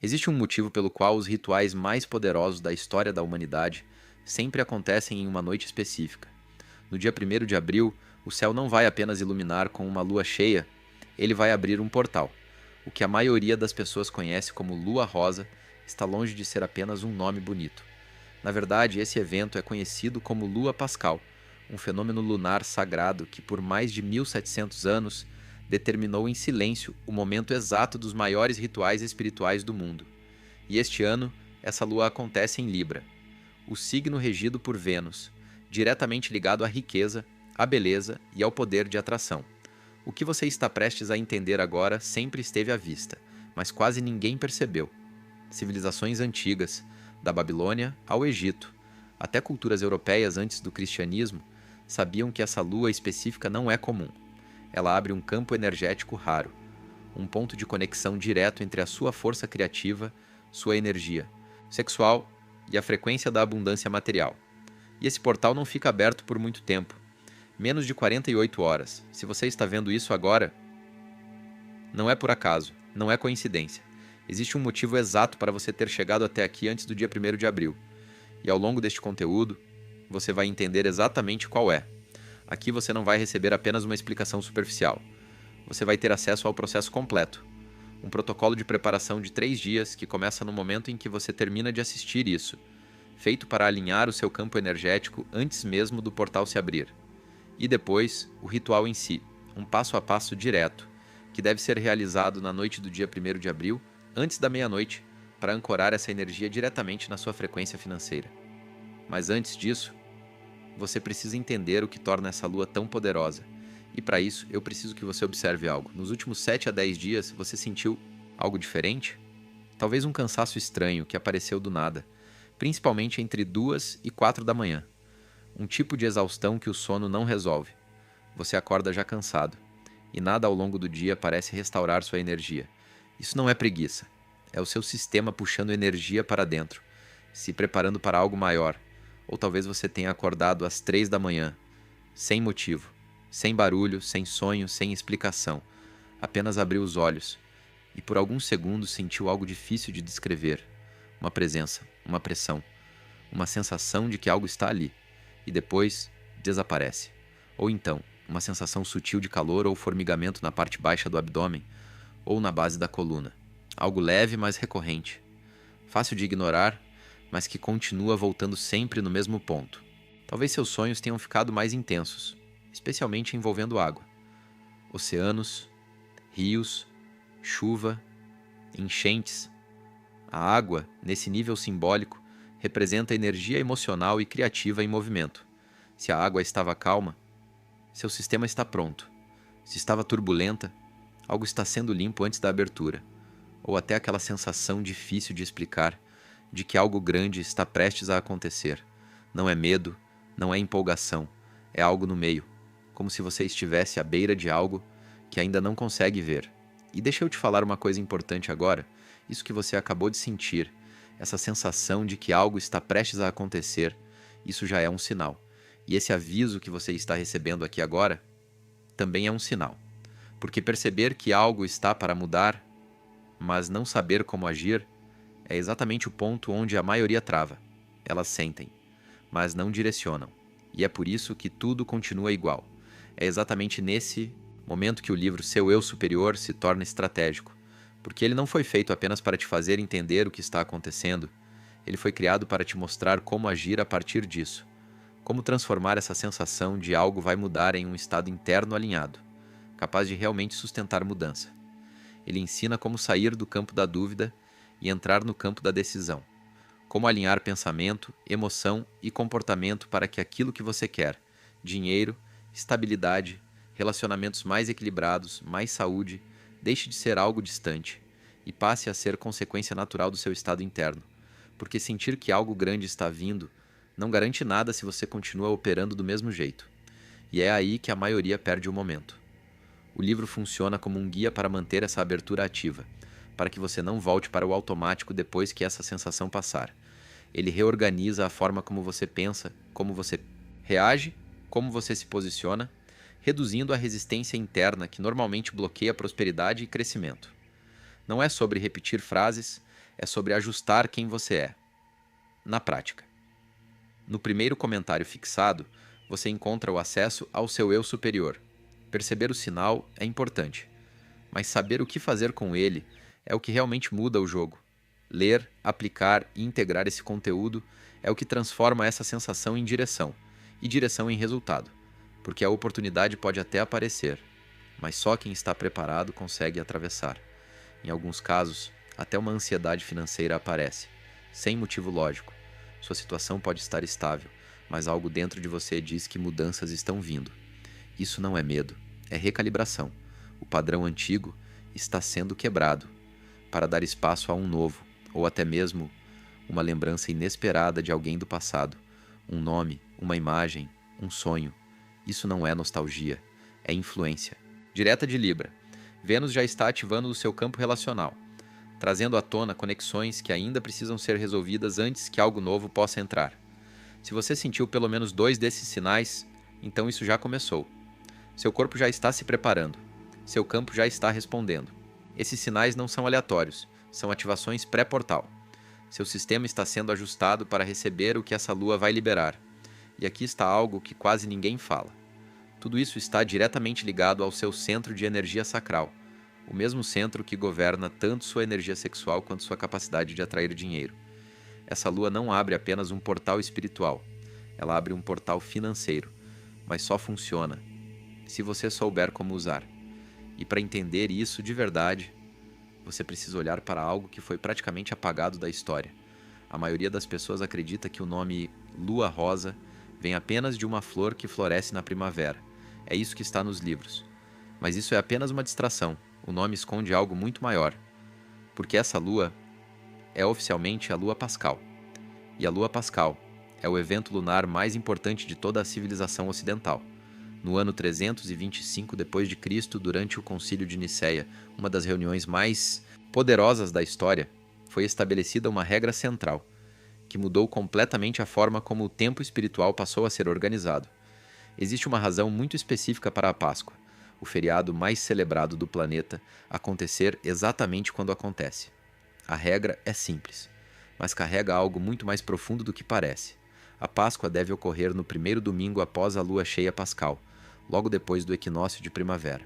Existe um motivo pelo qual os rituais mais poderosos da história da humanidade sempre acontecem em uma noite específica. No dia 1º de abril, o céu não vai apenas iluminar com uma lua cheia, ele vai abrir um portal. O que a maioria das pessoas conhece como lua rosa está longe de ser apenas um nome bonito. Na verdade, esse evento é conhecido como lua pascal, um fenômeno lunar sagrado que por mais de 1700 anos determinou em silêncio o momento exato dos maiores rituais espirituais do mundo. E este ano, essa lua acontece em Libra, o signo regido por Vênus, diretamente ligado à riqueza, à beleza e ao poder de atração. O que você está prestes a entender agora sempre esteve à vista, mas quase ninguém percebeu. Civilizações antigas, da Babilônia ao Egito, até culturas europeias antes do cristianismo, sabiam que essa lua específica não é comum. Ela abre um campo energético raro, um ponto de conexão direto entre a sua força criativa, sua energia sexual e a frequência da abundância material. E esse portal não fica aberto por muito tempo, menos de 48 horas. Se você está vendo isso agora, não é por acaso, não é coincidência. Existe um motivo exato para você ter chegado até aqui antes do dia 1º de abril. E ao longo deste conteúdo, você vai entender exatamente qual é. Aqui você não vai receber apenas uma explicação superficial. Você vai ter acesso ao processo completo. Um protocolo de preparação de 3 dias que começa no momento em que você termina de assistir isso, feito para alinhar o seu campo energético antes mesmo do portal se abrir. E depois, o ritual em si, um passo a passo direto, que deve ser realizado na noite do dia 1º de abril, antes da meia-noite, para ancorar essa energia diretamente na sua frequência financeira. Mas antes disso, você precisa entender o que torna essa lua tão poderosa. E para isso, eu preciso que você observe algo. Nos últimos 7 a 10 dias, você sentiu algo diferente? Talvez um cansaço estranho que apareceu do nada, principalmente entre 2 e 4 da manhã. Um tipo de exaustão que o sono não resolve. Você acorda já cansado, e nada ao longo do dia parece restaurar sua energia. Isso não é preguiça. É o seu sistema puxando energia para dentro, se preparando para algo maior. Ou talvez você tenha acordado às 3 da manhã, sem motivo, sem barulho, sem sonho, sem explicação. Apenas abriu os olhos e por alguns segundos sentiu algo difícil de descrever. Uma presença, uma pressão, uma sensação de que algo está ali e depois desaparece. Ou então, uma sensação sutil de calor ou formigamento na parte baixa do abdômen ou na base da coluna. Algo leve, mas recorrente. Fácil de ignorar, mas que continua voltando sempre no mesmo ponto. Talvez seus sonhos tenham ficado mais intensos, especialmente envolvendo água. Oceanos, rios, chuva, enchentes. A água, nesse nível simbólico, representa energia emocional e criativa em movimento. Se a água estava calma, seu sistema está pronto. Se estava turbulenta, algo está sendo limpo antes da abertura. Ou até aquela sensação difícil de explicar, de que algo grande está prestes a acontecer. Não é medo, não é empolgação, é algo no meio, como se você estivesse à beira de algo que ainda não consegue ver. E deixa eu te falar uma coisa importante agora, isso que você acabou de sentir, essa sensação de que algo está prestes a acontecer, isso já é um sinal. E esse aviso que você está recebendo aqui agora também é um sinal. Porque perceber que algo está para mudar, mas não saber como agir, é exatamente o ponto onde a maioria trava. Elas sentem, mas não direcionam. E é por isso que tudo continua igual. É exatamente nesse momento que o livro Seu Eu Superior se torna estratégico. Porque ele não foi feito apenas para te fazer entender o que está acontecendo. Ele foi criado para te mostrar como agir a partir disso. Como transformar essa sensação de algo vai mudar em um estado interno alinhado, capaz de realmente sustentar mudança. Ele ensina como sair do campo da dúvida e entrar no campo da decisão. Como alinhar pensamento, emoção e comportamento para que aquilo que você quer, dinheiro, estabilidade, relacionamentos mais equilibrados, mais saúde, deixe de ser algo distante e passe a ser consequência natural do seu estado interno. Porque sentir que algo grande está vindo não garante nada se você continua operando do mesmo jeito. E é aí que a maioria perde o momento. O livro funciona como um guia para manter essa abertura ativa, para que você não volte para o automático depois que essa sensação passar. Ele reorganiza a forma como você pensa, como você reage, como você se posiciona, reduzindo a resistência interna que normalmente bloqueia a prosperidade e crescimento. Não é sobre repetir frases, é sobre ajustar quem você é. Na prática. No primeiro comentário fixado, você encontra o acesso ao seu eu superior. Perceber o sinal é importante, mas saber o que fazer com ele é o que realmente muda o jogo. Ler, aplicar e integrar esse conteúdo é o que transforma essa sensação em direção, e direção em resultado, porque a oportunidade pode até aparecer, mas só quem está preparado consegue atravessar. Em alguns casos, até uma ansiedade financeira aparece, sem motivo lógico. Sua situação pode estar estável, mas algo dentro de você diz que mudanças estão vindo. Isso não é medo, é recalibração. O padrão antigo está sendo quebrado para dar espaço a um novo, ou até mesmo uma lembrança inesperada de alguém do passado, um nome, uma imagem, um sonho. Isso não é nostalgia, é influência. Direta de Libra. Vênus já está ativando o seu campo relacional, trazendo à tona conexões que ainda precisam ser resolvidas antes que algo novo possa entrar. Se você sentiu pelo menos 2 desses sinais, então isso já começou. Seu corpo já está se preparando. Seu campo já está respondendo. Esses sinais não são aleatórios, são ativações pré-portal. Seu sistema está sendo ajustado para receber o que essa lua vai liberar. E aqui está algo que quase ninguém fala. Tudo isso está diretamente ligado ao seu centro de energia sacral, o mesmo centro que governa tanto sua energia sexual quanto sua capacidade de atrair dinheiro. Essa lua não abre apenas um portal espiritual, ela abre um portal financeiro, mas só funciona se você souber como usar. E para entender isso de verdade, você precisa olhar para algo que foi praticamente apagado da história. A maioria das pessoas acredita que o nome Lua Rosa vem apenas de uma flor que floresce na primavera. É isso que está nos livros. Mas isso é apenas uma distração. O nome esconde algo muito maior. Porque essa lua é oficialmente a Lua Pascal. E a Lua Pascal é o evento lunar mais importante de toda a civilização ocidental. No ano 325 d.C., durante o Concílio de Nicéia, uma das reuniões mais poderosas da história, foi estabelecida uma regra central, que mudou completamente a forma como o tempo espiritual passou a ser organizado. Existe uma razão muito específica para a Páscoa, o feriado mais celebrado do planeta, acontecer exatamente quando acontece. A regra é simples, mas carrega algo muito mais profundo do que parece. A Páscoa deve ocorrer no primeiro domingo após a lua cheia pascal, logo depois do equinócio de primavera.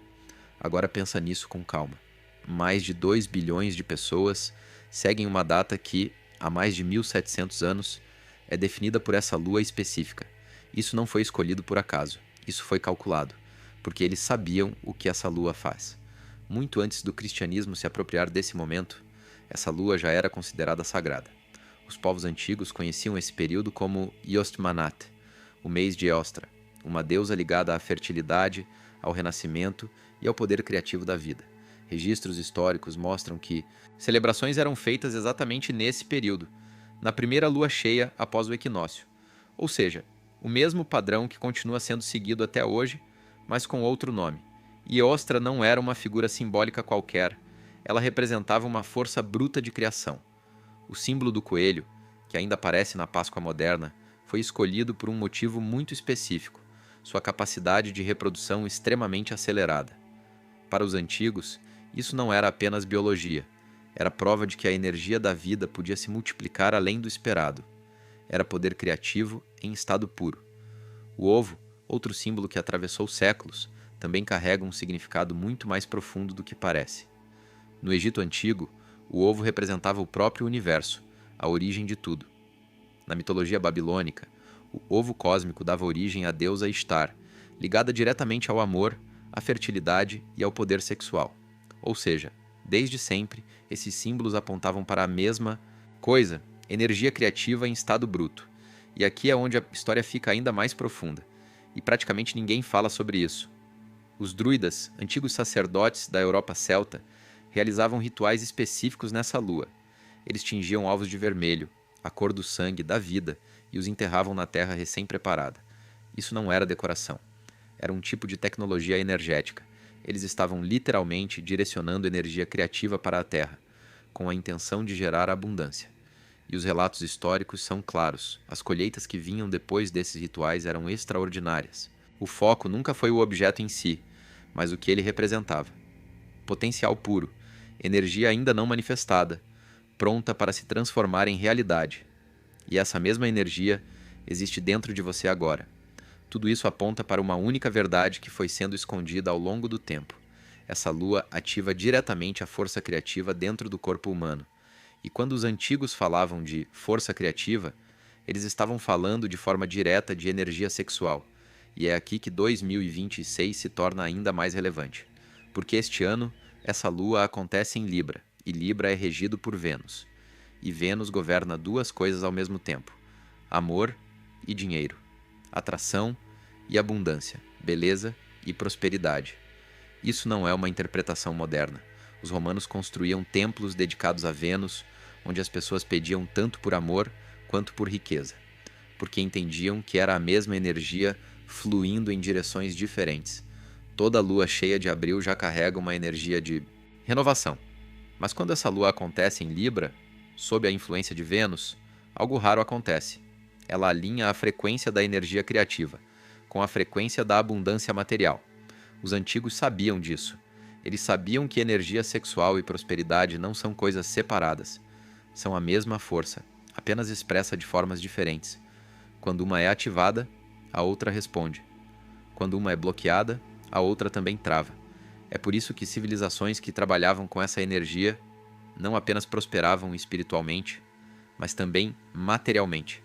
Agora pensa nisso com calma. Mais de 2 bilhões de pessoas seguem uma data que, há mais de 1700 anos, é definida por essa lua específica. Isso não foi escolhido por acaso, isso foi calculado, porque eles sabiam o que essa lua faz. Muito antes do cristianismo se apropriar desse momento, essa lua já era considerada sagrada. Os povos antigos conheciam esse período como Yostmanat, o mês de Eostra, uma deusa ligada à fertilidade, ao renascimento e ao poder criativo da vida. Registros históricos mostram que celebrações eram feitas exatamente nesse período, na primeira lua cheia após o equinócio. Ou seja, o mesmo padrão que continua sendo seguido até hoje, mas com outro nome. Eostra não era uma figura simbólica qualquer, ela representava uma força bruta de criação. O símbolo do coelho, que ainda aparece na Páscoa moderna, foi escolhido por um motivo muito específico: sua capacidade de reprodução extremamente acelerada. Para os antigos, isso não era apenas biologia, era prova de que a energia da vida podia se multiplicar além do esperado. Era poder criativo em estado puro. O ovo, outro símbolo que atravessou séculos, também carrega um significado muito mais profundo do que parece. No Egito Antigo, o ovo representava o próprio universo, a origem de tudo. Na mitologia babilônica, o ovo cósmico dava origem à deusa Ishtar, ligada diretamente ao amor, à fertilidade e ao poder sexual. Ou seja, desde sempre, esses símbolos apontavam para a mesma coisa, energia criativa em estado bruto. E aqui é onde a história fica ainda mais profunda, e praticamente ninguém fala sobre isso. Os druidas, antigos sacerdotes da Europa celta, realizavam rituais específicos nessa lua. Eles tingiam ovos de vermelho, a cor do sangue, da vida, e os enterravam na terra recém-preparada. Isso não era decoração. Era um tipo de tecnologia energética. Eles estavam literalmente direcionando energia criativa para a terra, com a intenção de gerar abundância. E os relatos históricos são claros. As colheitas que vinham depois desses rituais eram extraordinárias. O foco nunca foi o objeto em si, mas o que ele representava. Potencial puro, energia ainda não manifestada, pronta para se transformar em realidade. E essa mesma energia existe dentro de você agora. Tudo isso aponta para uma única verdade que foi sendo escondida ao longo do tempo. Essa lua ativa diretamente a força criativa dentro do corpo humano. E quando os antigos falavam de força criativa, eles estavam falando de forma direta de energia sexual. E é aqui que 2026 se torna ainda mais relevante. Porque este ano, essa lua acontece em Libra, e Libra é regido por Vênus. E Vênus governa duas coisas ao mesmo tempo: amor e dinheiro, atração e abundância, beleza e prosperidade. Isso não é uma interpretação moderna. Os romanos construíam templos dedicados a Vênus, onde as pessoas pediam tanto por amor quanto por riqueza, porque entendiam que era a mesma energia fluindo em direções diferentes. Toda lua cheia de abril já carrega uma energia de renovação. Mas quando essa lua acontece em Libra, sob a influência de Vênus, algo raro acontece. Ela alinha a frequência da energia criativa com a frequência da abundância material. Os antigos sabiam disso. Eles sabiam que energia sexual e prosperidade não são coisas separadas. São a mesma força, apenas expressa de formas diferentes. Quando uma é ativada, a outra responde. Quando uma é bloqueada, a outra também trava. É por isso que civilizações que trabalhavam com essa energia não apenas prosperavam espiritualmente, mas também materialmente.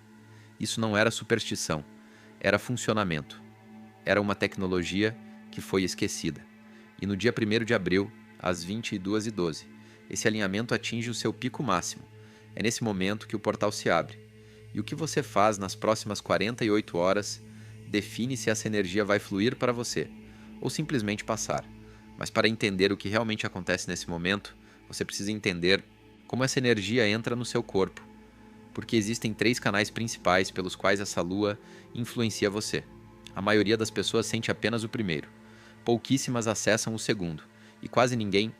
Isso não era superstição, era funcionamento. Era uma tecnologia que foi esquecida. E no dia 1º de abril, às 22h12, esse alinhamento atinge o seu pico máximo. É nesse momento que o portal se abre. E o que você faz nas próximas 48 horas define se essa energia vai fluir para você, ou simplesmente passar. Mas para entender o que realmente acontece nesse momento, você precisa entender como essa energia entra no seu corpo. Porque existem 3 canais principais pelos quais essa lua influencia você. A maioria das pessoas sente apenas o primeiro. Pouquíssimas acessam o segundo. E quase ninguém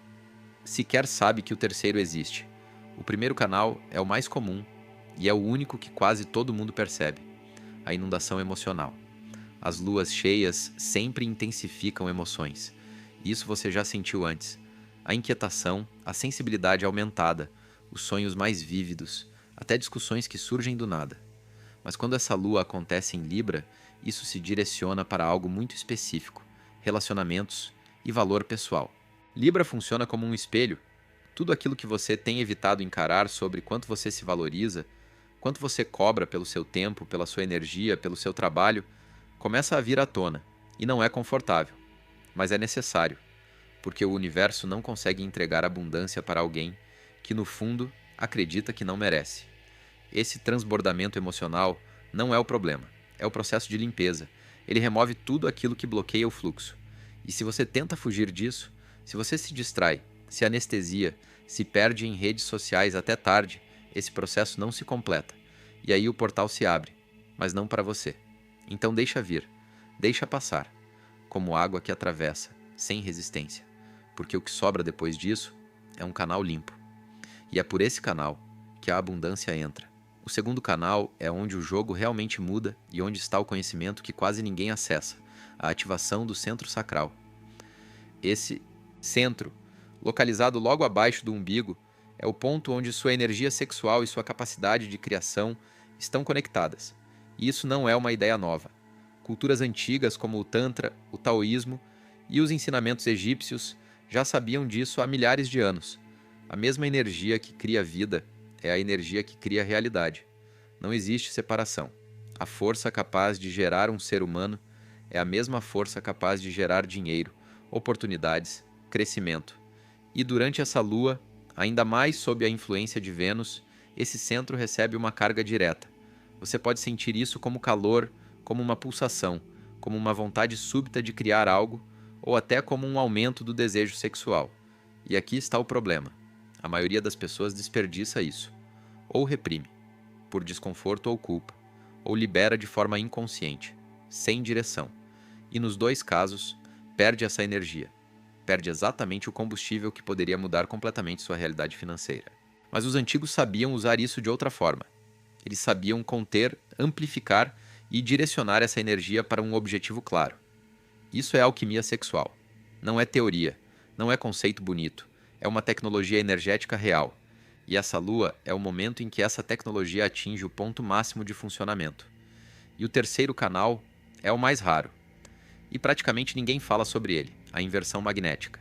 sequer sabe que o terceiro existe. O primeiro canal é o mais comum e é o único que quase todo mundo percebe: a inundação emocional. As luas cheias sempre intensificam emoções. Isso você já sentiu antes. A inquietação, a sensibilidade aumentada, os sonhos mais vívidos, até discussões que surgem do nada. Mas quando essa lua acontece em Libra, isso se direciona para algo muito específico: relacionamentos e valor pessoal. Libra funciona como um espelho. Tudo aquilo que você tem evitado encarar sobre quanto você se valoriza, quanto você cobra pelo seu tempo, pela sua energia, pelo seu trabalho, começa a vir à tona. E não é confortável, mas é necessário, porque o universo não consegue entregar abundância para alguém que, no fundo, acredita que não merece. Esse transbordamento emocional não é o problema, é o processo de limpeza. Ele remove tudo aquilo que bloqueia o fluxo. E se você tenta fugir disso, se você se distrai, se anestesia, se perde em redes sociais até tarde, esse processo não se completa. E aí o portal se abre, mas não para você. Então deixa vir, deixa passar, como água que atravessa, sem resistência. Porque o que sobra depois disso é um canal limpo. E é por esse canal que a abundância entra. O segundo canal é onde o jogo realmente muda e onde está o conhecimento que quase ninguém acessa, a ativação do centro sacral. Esse centro, localizado logo abaixo do umbigo, é o ponto onde sua energia sexual e sua capacidade de criação estão conectadas. E isso não é uma ideia nova. Culturas antigas como o Tantra, o Taoísmo e os ensinamentos egípcios já sabiam disso há milhares de anos. A mesma energia que cria vida é a energia que cria realidade. Não existe separação. A força capaz de gerar um ser humano é a mesma força capaz de gerar dinheiro, oportunidades, crescimento. E durante essa lua, ainda mais sob a influência de Vênus, esse centro recebe uma carga direta. Você pode sentir isso como calor, como uma pulsação, como uma vontade súbita de criar algo, ou até como um aumento do desejo sexual. E aqui está o problema. A maioria das pessoas desperdiça isso. Ou reprime, por desconforto ou culpa, ou libera de forma inconsciente, sem direção. E nos dois casos, perde essa energia. Perde exatamente o combustível que poderia mudar completamente sua realidade financeira. Mas os antigos sabiam usar isso de outra forma. Eles sabiam conter, amplificar e direcionar essa energia para um objetivo claro. Isso é alquimia sexual. Não é teoria, não é conceito bonito. É uma tecnologia energética real. E essa lua é o momento em que essa tecnologia atinge o ponto máximo de funcionamento. E o terceiro canal é o mais raro. E praticamente ninguém fala sobre ele, a inversão magnética.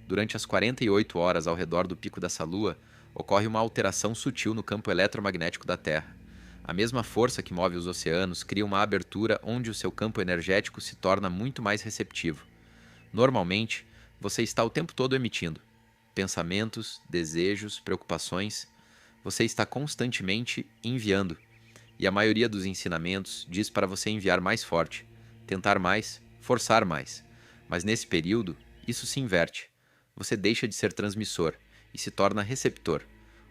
Durante as 48 horas ao redor do pico dessa lua, ocorre uma alteração sutil no campo eletromagnético da Terra. A mesma força que move os oceanos cria uma abertura onde o seu campo energético se torna muito mais receptivo. Normalmente, você está o tempo todo emitindo pensamentos, desejos, preocupações. Você está constantemente enviando. E a maioria dos ensinamentos diz para você enviar mais forte, tentar mais, forçar mais. Mas nesse período, isso se inverte. Você deixa de ser transmissor e se torna receptor.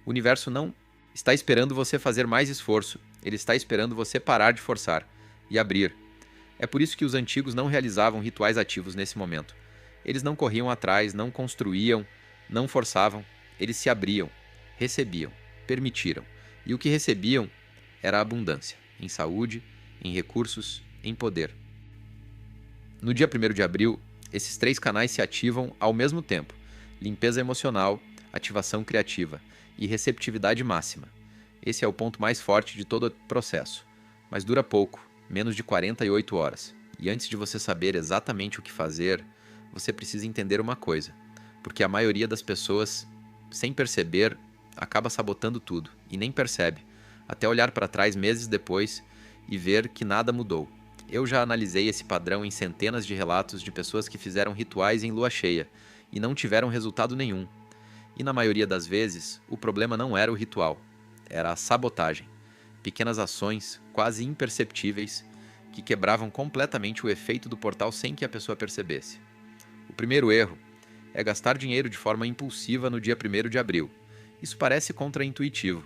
O universo não está esperando você fazer mais esforço, ele está esperando você parar de forçar e abrir. É por isso que os antigos não realizavam rituais ativos nesse momento. Eles não corriam atrás, não construíam, não forçavam, eles se abriam, recebiam, permitiram. E o que recebiam era abundância, em saúde, em recursos, em poder. No dia 1º de abril, esses 3 canais se ativam ao mesmo tempo: limpeza emocional, ativação criativa e receptividade máxima. Esse é o ponto mais forte de todo o processo, mas dura pouco, menos de 48 horas. E antes de você saber exatamente o que fazer, você precisa entender uma coisa, porque a maioria das pessoas, sem perceber, acaba sabotando tudo e nem percebe, até olhar para trás meses depois e ver que nada mudou. Eu já analisei esse padrão em centenas de relatos de pessoas que fizeram rituais em lua cheia e não tiveram resultado nenhum. E na maioria das vezes, o problema não era o ritual, era a sabotagem. Pequenas ações, quase imperceptíveis, que quebravam completamente o efeito do portal sem que a pessoa percebesse. O primeiro erro é gastar dinheiro de forma impulsiva no dia 1º de abril. Isso parece contraintuitivo,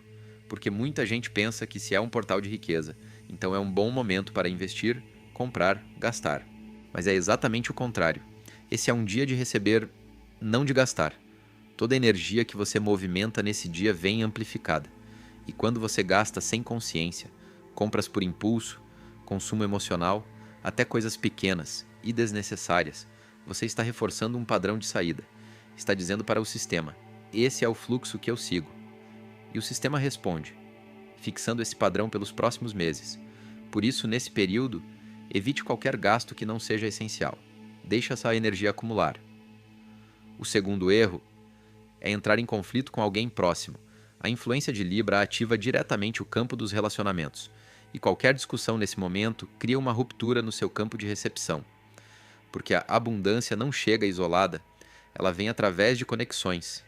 porque muita gente pensa que se é um portal de riqueza, então é um bom momento para investir, comprar, gastar. Mas é exatamente o contrário. Esse é um dia de receber, não de gastar. Toda a energia que você movimenta nesse dia vem amplificada. E quando você gasta sem consciência, compras por impulso, consumo emocional, até coisas pequenas e desnecessárias, você está reforçando um padrão de saída. Está dizendo para o sistema: esse é o fluxo que eu sigo. E o sistema responde, fixando esse padrão pelos próximos meses. Por isso, nesse período, evite qualquer gasto que não seja essencial. Deixe essa energia acumular. O segundo erro é entrar em conflito com alguém próximo. A influência de Libra ativa diretamente o campo dos relacionamentos, e qualquer discussão nesse momento cria uma ruptura no seu campo de recepção. Porque a abundância não chega isolada, ela vem através de conexões,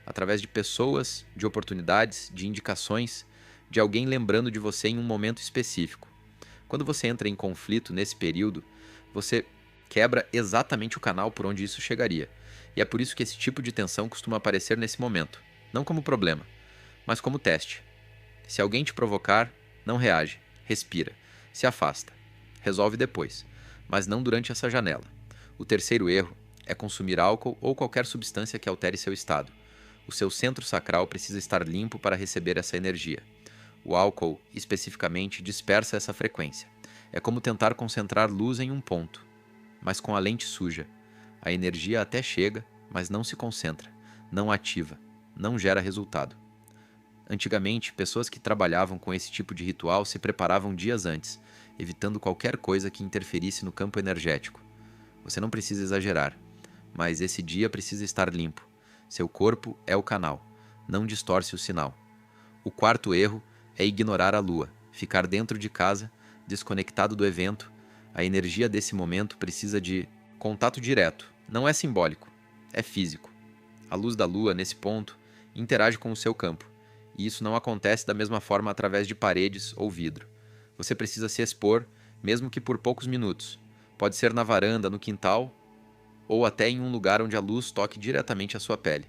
através de pessoas, de oportunidades, de indicações, de alguém lembrando de você em um momento específico. Quando você entra em conflito nesse período, você quebra exatamente o canal por onde isso chegaria. E é por isso que esse tipo de tensão costuma aparecer nesse momento, não como problema, mas como teste. Se alguém te provocar, não reage, respira, se afasta, resolve depois, mas não durante essa janela. O terceiro erro é consumir álcool ou qualquer substância que altere seu estado. O seu centro sacral precisa estar limpo para receber essa energia. O álcool, especificamente, dispersa essa frequência. É como tentar concentrar luz em um ponto, mas com a lente suja. A energia até chega, mas não se concentra, não ativa, não gera resultado. Antigamente, pessoas que trabalhavam com esse tipo de ritual se preparavam dias antes, evitando qualquer coisa que interferisse no campo energético. Você não precisa exagerar, mas esse dia precisa estar limpo. Seu corpo é o canal, não distorce o sinal. O quarto erro é ignorar a lua, ficar dentro de casa, desconectado do evento. A energia desse momento precisa de contato direto, não é simbólico, é físico. A luz da lua, nesse ponto, interage com o seu campo, e isso não acontece da mesma forma através de paredes ou vidro. Você precisa se expor, mesmo que por poucos minutos. Pode ser na varanda, no quintal, ou até em um lugar onde a luz toque diretamente a sua pele.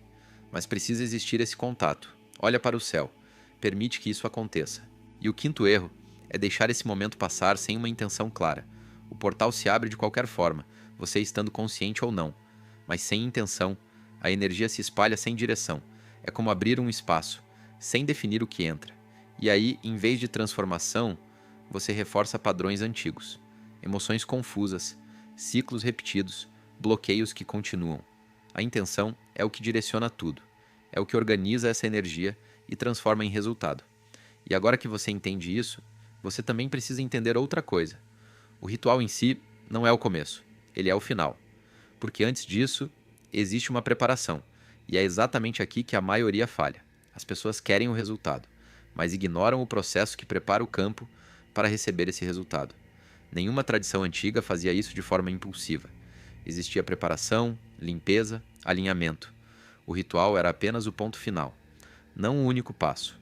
Mas precisa existir esse contato. Olha para o céu. Permite que isso aconteça. E o quinto erro é deixar esse momento passar sem uma intenção clara. O portal se abre de qualquer forma, você estando consciente ou não. Mas sem intenção, a energia se espalha sem direção. É como abrir um espaço, sem definir o que entra. E aí, em vez de transformação, você reforça padrões antigos. Emoções confusas, ciclos repetidos, bloqueios que continuam. A intenção é o que direciona tudo. É o que organiza essa energia e transforma em resultado. E agora que você entende isso, você também precisa entender outra coisa. O ritual em si não é o começo, ele é o final. Porque antes disso, existe uma preparação. E é exatamente aqui que a maioria falha. As pessoas querem o resultado, mas ignoram o processo que prepara o campo para receber esse resultado. Nenhuma tradição antiga fazia isso de forma impulsiva. Existia preparação, limpeza, alinhamento. O ritual era apenas o ponto final, não o único passo.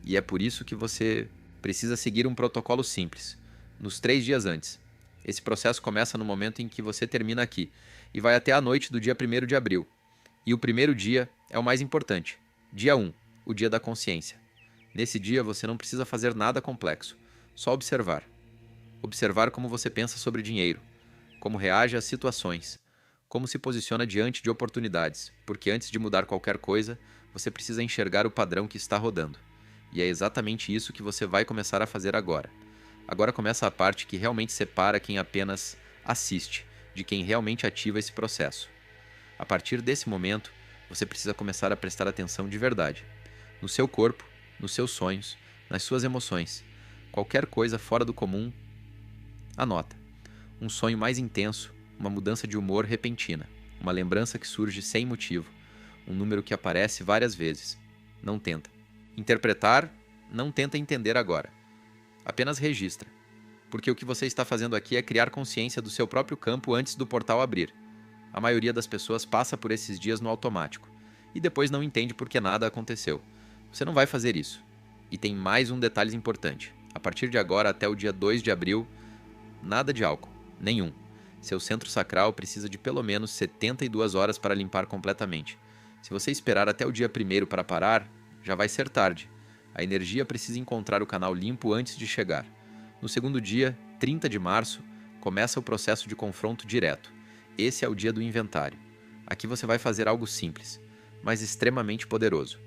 E é por isso que você precisa seguir um protocolo simples, nos 3 dias antes. Esse processo começa no momento em que você termina aqui e vai até a noite do dia 1º de abril. E o primeiro dia é o mais importante. Dia 1, o dia da consciência. Nesse dia você não precisa fazer nada complexo, só observar. Observar como você pensa sobre dinheiro, como reage às situações, como se posiciona diante de oportunidades, porque antes de mudar qualquer coisa, você precisa enxergar o padrão que está rodando. E é exatamente isso que você vai começar a fazer agora. Agora começa a parte que realmente separa quem apenas assiste de quem realmente ativa esse processo. A partir desse momento, você precisa começar a prestar atenção de verdade. No seu corpo, nos seus sonhos, nas suas emoções. Qualquer coisa fora do comum, anota. Um sonho mais intenso, uma mudança de humor repentina, uma lembrança que surge sem motivo, um número que aparece várias vezes. Não tenta interpretar, não tenta entender agora. Apenas registra. Porque o que você está fazendo aqui é criar consciência do seu próprio campo antes do portal abrir. A maioria das pessoas passa por esses dias no automático e depois não entende por que nada aconteceu. Você não vai fazer isso. E tem mais um detalhe importante. A partir de agora até o dia 2 de abril, nada de álcool, nenhum. Seu centro sacral precisa de pelo menos 72 horas para limpar completamente. Se você esperar até o dia 1º para parar, já vai ser tarde. A energia precisa encontrar o canal limpo antes de chegar. No segundo dia, 30 de março, começa o processo de confronto direto. Esse é o dia do inventário. Aqui você vai fazer algo simples, mas extremamente poderoso.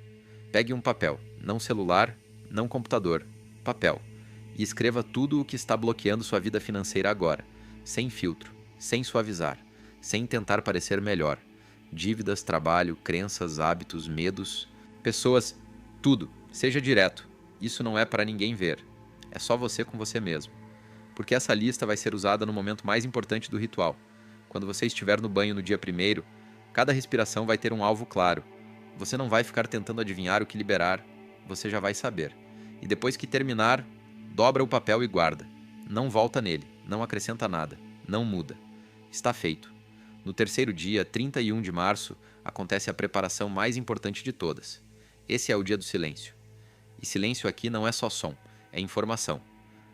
Pegue um papel, não celular, não computador, papel, e escreva tudo o que está bloqueando sua vida financeira agora, sem filtro, sem suavizar, sem tentar parecer melhor. Dívidas, trabalho, crenças, hábitos, medos, pessoas, tudo. Seja direto. Isso não é para ninguém ver. É só você com você mesmo. Porque essa lista vai ser usada no momento mais importante do ritual. Quando você estiver no banho no dia 1º, cada respiração vai ter um alvo claro. Você não vai ficar tentando adivinhar o que liberar, você já vai saber. E depois que terminar, dobra o papel e guarda. Não volta nele, não acrescenta nada, não muda. Está feito. No terceiro dia, 31 de março, acontece a preparação mais importante de todas. Esse é o dia do silêncio. E silêncio aqui não é só som, é informação.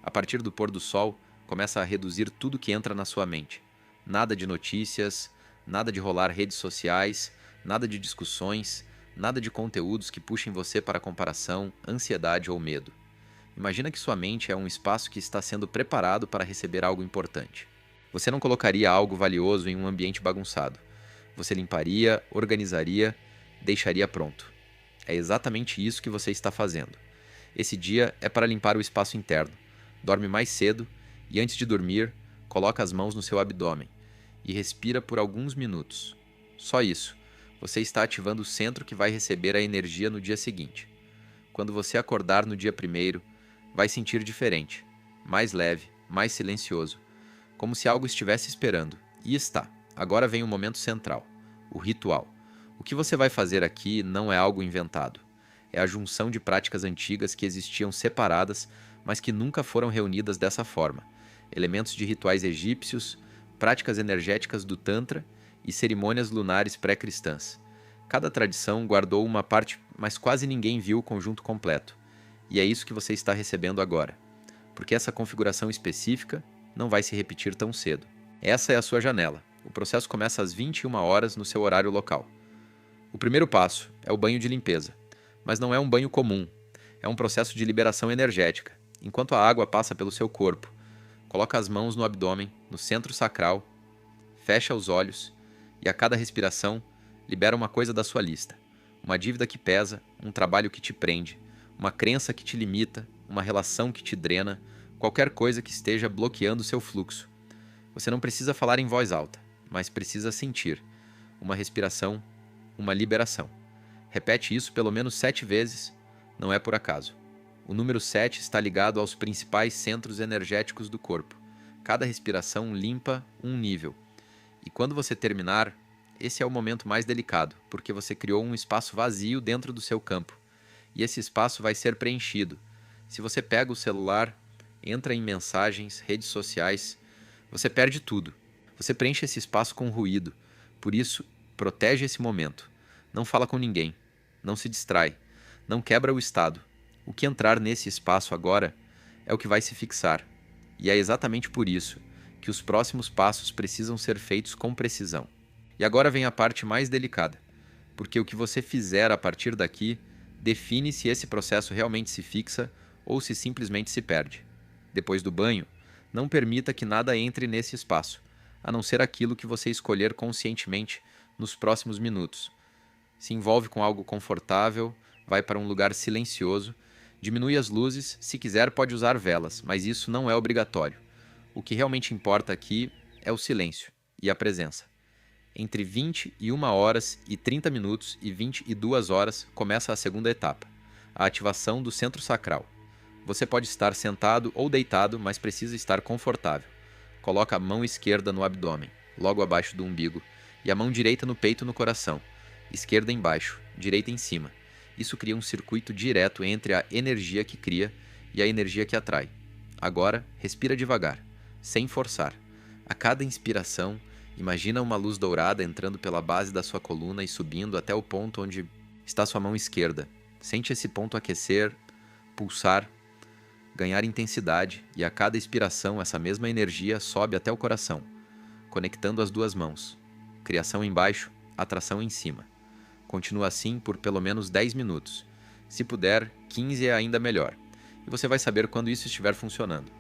A partir do pôr do sol, começa a reduzir tudo que entra na sua mente. Nada de notícias, nada de rolar redes sociais, nada de discussões, nada de conteúdos que puxem você para comparação, ansiedade ou medo. Imagina que sua mente é um espaço que está sendo preparado para receber algo importante. Você não colocaria algo valioso em um ambiente bagunçado. Você limparia, organizaria, deixaria pronto. É exatamente isso que você está fazendo. Esse dia é para limpar o espaço interno. Dorme mais cedo e antes de dormir, coloca as mãos no seu abdômen e respira por alguns minutos. Só isso. Você está ativando o centro que vai receber a energia no dia seguinte. Quando você acordar no dia 1º, vai sentir diferente, mais leve, mais silencioso, como se algo estivesse esperando. E está. Agora vem o momento central, o ritual. O que você vai fazer aqui não é algo inventado. É a junção de práticas antigas que existiam separadas, mas que nunca foram reunidas dessa forma. Elementos de rituais egípcios, práticas energéticas do Tantra e cerimônias lunares pré-cristãs. Cada tradição guardou uma parte, mas quase ninguém viu o conjunto completo. E é isso que você está recebendo agora. Porque essa configuração específica não vai se repetir tão cedo. Essa é a sua janela. O processo começa às 21 horas no seu horário local. O primeiro passo é o banho de limpeza, mas não é um banho comum. É um processo de liberação energética. Enquanto a água passa pelo seu corpo, coloca as mãos no abdômen, no centro sacral, fecha os olhos e a cada respiração libera uma coisa da sua lista. Uma dívida que pesa, um trabalho que te prende, uma crença que te limita, uma relação que te drena, qualquer coisa que esteja bloqueando o seu fluxo. Você não precisa falar em voz alta, mas precisa sentir. Uma respiração, uma liberação. Repete isso pelo menos 7 vezes, Não é por acaso. O número 7 está ligado aos principais centros energéticos do corpo. Cada respiração limpa um nível. E quando você terminar, esse é o momento mais delicado, porque você criou um espaço vazio dentro do seu campo. E esse espaço vai ser preenchido. Se você pega o celular, entra em mensagens, redes sociais, você perde tudo. Você preenche esse espaço com ruído. Por isso, protege esse momento. Não fala com ninguém. Não se distrai. Não quebra o estado. O que entrar nesse espaço agora é o que vai se fixar. E é exatamente por isso que os próximos passos precisam ser feitos com precisão. E agora vem a parte mais delicada, porque o que você fizer a partir daqui define se esse processo realmente se fixa ou se simplesmente se perde. Depois do banho, não permita que nada entre nesse espaço, a não ser aquilo que você escolher conscientemente nos próximos minutos. Se envolve com algo confortável, vai para um lugar silencioso, diminui as luzes, se quiser pode usar velas, mas isso não é obrigatório. O que realmente importa aqui é o silêncio e a presença. Entre 21 horas e 30 minutos e 22 horas começa a segunda etapa, a ativação do centro sacral. Você pode estar sentado ou deitado, mas precisa estar confortável. Coloca a mão esquerda no abdômen, logo abaixo do umbigo, e a mão direita no peito e no coração. Esquerda embaixo, direita em cima. Isso cria um circuito direto entre a energia que cria e a energia que atrai. Agora, respira devagar, sem forçar. A cada inspiração, imagina uma luz dourada entrando pela base da sua coluna e subindo até o ponto onde está sua mão esquerda. Sente esse ponto aquecer, pulsar, ganhar intensidade, e a cada expiração essa mesma energia sobe até o coração, conectando as duas mãos. Criação embaixo, atração em cima. Continua assim por pelo menos 10 minutos. Se puder, 15 é ainda melhor. E você vai saber quando isso estiver funcionando.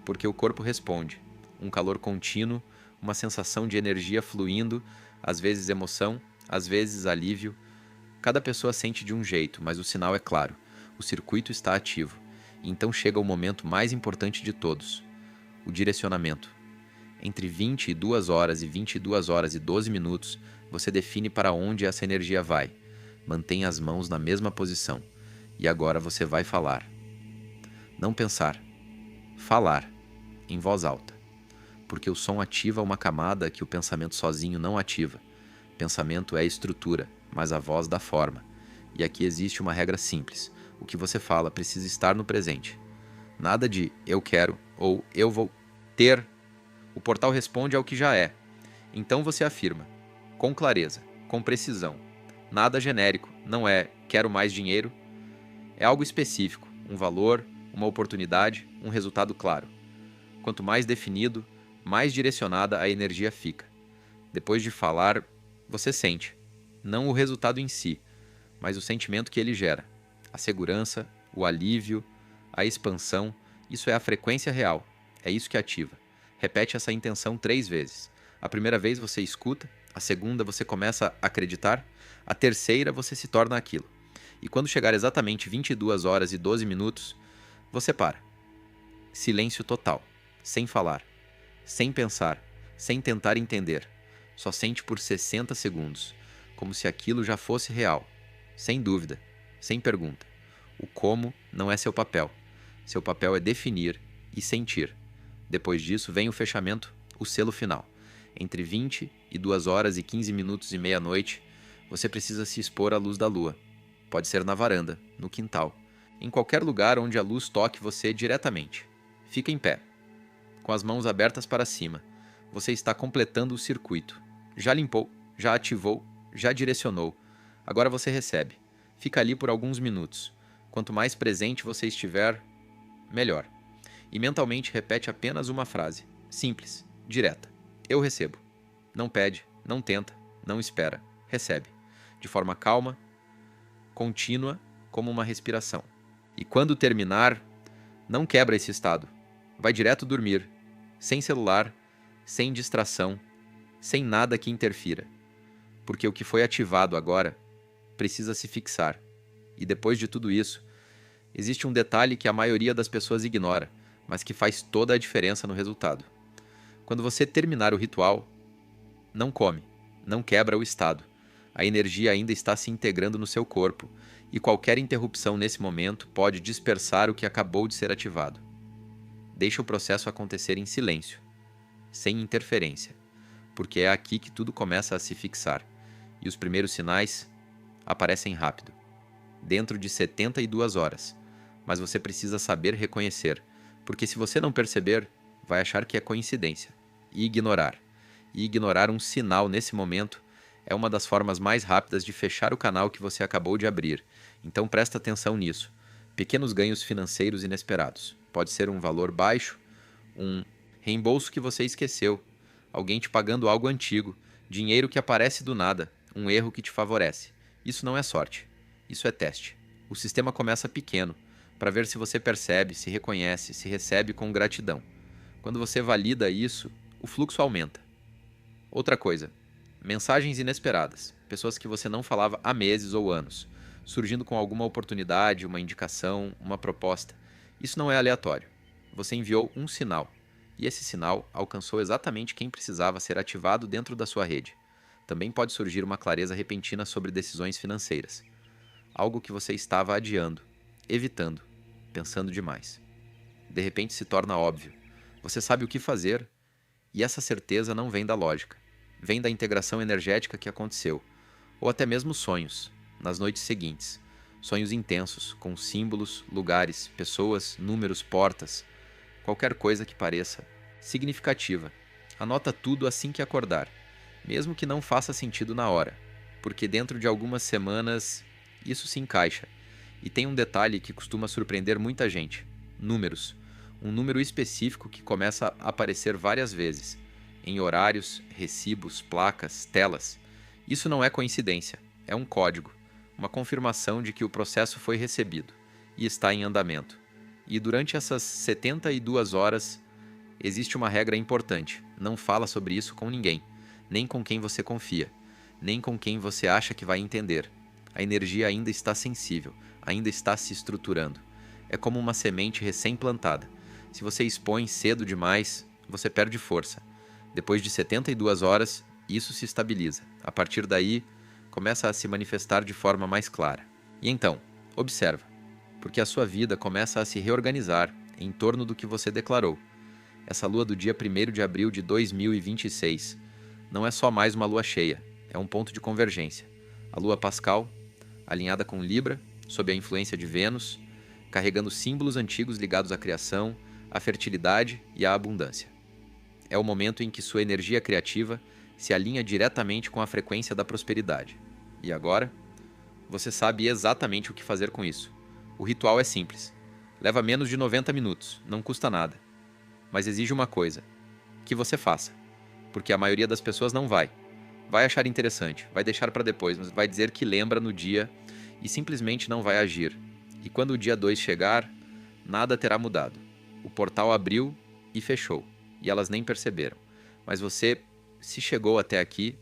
Porque o corpo responde. Um calor contínuo, uma sensação de energia fluindo, às vezes emoção, às vezes alívio. Cada pessoa sente de um jeito, mas o sinal é claro. O circuito está ativo. E então chega o momento mais importante de todos, o direcionamento. Entre 22 horas e 22 horas e 12 minutos, você define para onde essa energia vai. Mantenha as mãos na mesma posição. E agora você vai falar. Não pensar. Falar, em voz alta. Porque o som ativa uma camada que o pensamento sozinho não ativa. Pensamento é estrutura, mas a voz dá forma. E aqui existe uma regra simples. O que você fala precisa estar no presente. Nada de eu quero ou eu vou ter. O portal responde ao que já é. Então você afirma, com clareza, com precisão. Nada genérico, não é quero mais dinheiro. É algo específico, um valor, uma oportunidade, um resultado claro. Quanto mais definido, mais direcionada a energia fica. Depois de falar, você sente, não o resultado em si, mas o sentimento que ele gera. A segurança, o alívio, a expansão, isso é a frequência real, é isso que ativa. Repete essa intenção 3 vezes. A primeira vez você escuta, a segunda você começa a acreditar, a terceira você se torna aquilo. E quando chegar exatamente 22 horas e 12 minutos, você para. Silêncio total, sem falar, sem pensar, sem tentar entender. Só sente por 60 segundos, como se aquilo já fosse real, sem dúvida, sem pergunta. O como não é seu papel. Seu papel é definir e sentir. Depois disso vem o fechamento, o selo final. Entre 22 horas e 15 minutos e meia-noite, você precisa se expor à luz da lua. Pode ser na varanda, no quintal, em qualquer lugar onde a luz toque você diretamente. Fica em pé, com as mãos abertas para cima. Você está completando o circuito. Já limpou, já ativou, já direcionou. Agora você recebe. Fica ali por alguns minutos. Quanto mais presente você estiver, melhor. E mentalmente repete apenas uma frase, simples, direta. Eu recebo. Não pede, não tenta, não espera. Recebe. De forma calma, contínua, como uma respiração. E quando terminar, não quebra esse estado. Vai direto dormir, sem celular, sem distração, sem nada que interfira. Porque o que foi ativado agora precisa se fixar. E depois de tudo isso, existe um detalhe que a maioria das pessoas ignora, mas que faz toda a diferença no resultado. Quando você terminar o ritual, não come, não quebra o estado. A energia ainda está se integrando no seu corpo, e qualquer interrupção nesse momento pode dispersar o que acabou de ser ativado. Deixa o processo acontecer em silêncio, sem interferência, porque é aqui que tudo começa a se fixar, e os primeiros sinais aparecem rápido, dentro de 72 horas, mas você precisa saber reconhecer, porque se você não perceber, vai achar que é coincidência, e ignorar. E ignorar um sinal nesse momento é uma das formas mais rápidas de fechar o canal que você acabou de abrir, então presta atenção nisso. Pequenos ganhos financeiros inesperados. Pode ser um valor baixo, um reembolso que você esqueceu, alguém te pagando algo antigo, dinheiro que aparece do nada, um erro que te favorece. Isso não é sorte, isso é teste. O sistema começa pequeno, para ver se você percebe, se reconhece, se recebe com gratidão. Quando você valida isso, o fluxo aumenta. Outra coisa, mensagens inesperadas, pessoas que você não falava há meses ou anos, surgindo com alguma oportunidade, uma indicação, uma proposta. Isso não é aleatório. Você enviou um sinal, e esse sinal alcançou exatamente quem precisava ser ativado dentro da sua rede. Também pode surgir uma clareza repentina sobre decisões financeiras. Algo que você estava adiando, evitando, pensando demais. De repente se torna óbvio. Você sabe o que fazer, e essa certeza não vem da lógica. Vem da integração energética que aconteceu, ou até mesmo sonhos, nas noites seguintes. Sonhos intensos, com símbolos, lugares, pessoas, números, portas, qualquer coisa que pareça significativa. Anota tudo assim que acordar, mesmo que não faça sentido na hora, porque dentro de algumas semanas isso se encaixa. E tem um detalhe que costuma surpreender muita gente: números. Um número específico que começa a aparecer várias vezes, em horários, recibos, placas, telas. Isso não é coincidência, é um código, uma confirmação de que o processo foi recebido e está em andamento. E durante essas 72 horas, existe uma regra importante: não fala sobre isso com ninguém, nem com quem você confia, nem com quem você acha que vai entender. A energia ainda está sensível, ainda está se estruturando. É como uma semente recém-plantada. Se você expõe cedo demais, você perde força. Depois de 72 horas, isso se estabiliza. A partir daí, começa a se manifestar de forma mais clara. E então, observa, porque a sua vida começa a se reorganizar em torno do que você declarou. Essa lua do dia 1º de abril de 2026 não é só mais uma lua cheia, é um ponto de convergência. A lua pascal, alinhada com Libra, sob a influência de Vênus, carregando símbolos antigos ligados à criação, à fertilidade e à abundância. É o momento em que sua energia criativa se alinha diretamente com a frequência da prosperidade. E agora, você sabe exatamente o que fazer com isso. O ritual é simples. Leva menos de 90 minutos, não custa nada. Mas exige uma coisa: que você faça. Porque a maioria das pessoas não vai. Vai achar interessante, vai deixar para depois, mas vai dizer que lembra no dia e simplesmente não vai agir. E quando o dia 2 chegar, nada terá mudado. O portal abriu e fechou, e elas nem perceberam. Mas você, se chegou até aqui,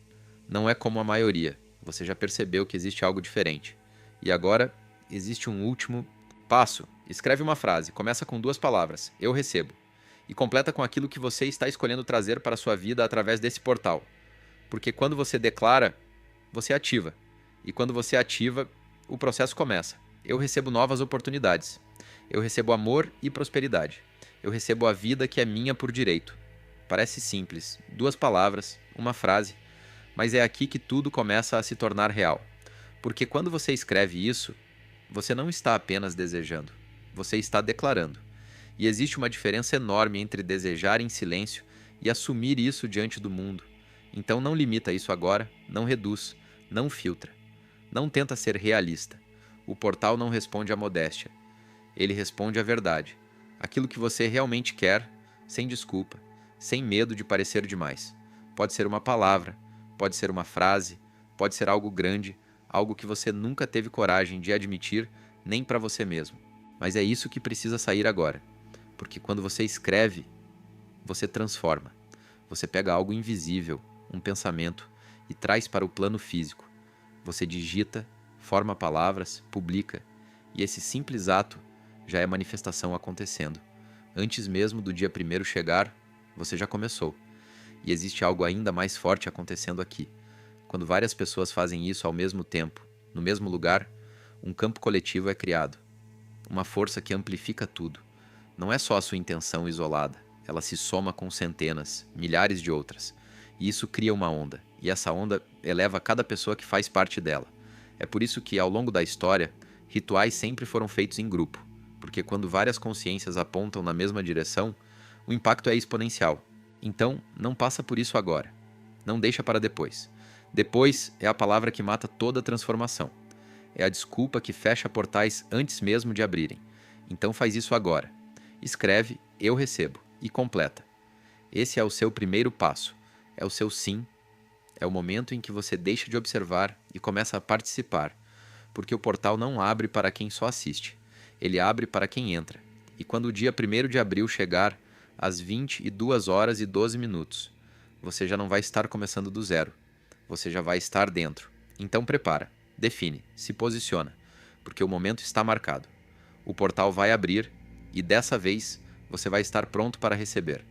não é como a maioria. Você já percebeu que existe algo diferente. E agora, existe um último passo. Escreve uma frase, começa com 2 palavras: eu recebo. E completa com aquilo que você está escolhendo trazer para a sua vida através desse portal. Porque quando você declara, você ativa. E quando você ativa, o processo começa. Eu recebo novas oportunidades. Eu recebo amor e prosperidade. Eu recebo a vida que é minha por direito. Parece simples, 2 palavras, uma frase, mas é aqui que tudo começa a se tornar real. Porque quando você escreve isso, você não está apenas desejando, você está declarando. E existe uma diferença enorme entre desejar em silêncio e assumir isso diante do mundo. Então não limita isso agora, não reduz, não filtra. Não tenta ser realista. O portal não responde à modéstia. Ele responde à verdade. Aquilo que você realmente quer, sem desculpa, sem medo de parecer demais. Pode ser uma palavra, pode ser uma frase, pode ser algo grande, algo que você nunca teve coragem de admitir nem para você mesmo. Mas é isso que precisa sair agora. Porque quando você escreve, você transforma. Você pega algo invisível, um pensamento, e traz para o plano físico. Você digita, forma palavras, publica, e esse simples ato já é manifestação acontecendo. Antes mesmo do dia 1º chegar, você já começou. E existe algo ainda mais forte acontecendo aqui. Quando várias pessoas fazem isso ao mesmo tempo, no mesmo lugar, Um campo coletivo é criado. Uma força que amplifica tudo. Não é só a sua intenção isolada. Ela se soma com centenas, milhares de outras. E isso cria uma onda. E essa onda eleva cada pessoa que faz parte dela. É por isso que, ao longo da história, rituais sempre foram feitos em grupo. Porque quando várias consciências apontam na mesma direção, o impacto é exponencial. Então, não passa por isso agora. Não deixa para depois. Depois é a palavra que mata toda transformação. É a desculpa que fecha portais antes mesmo de abrirem. Então faz isso agora. Escreve, eu recebo, e completa. Esse é o seu primeiro passo. É o seu sim. É o momento em que você deixa de observar e começa a participar. Porque o portal não abre para quem só assiste. Ele abre para quem entra. E quando o dia 1º de abril chegar, às 22h12, você já não vai estar começando do zero. Você já vai estar dentro. Então prepara, define, se posiciona, porque o momento está marcado. O portal vai abrir e dessa vez você vai estar pronto para receber.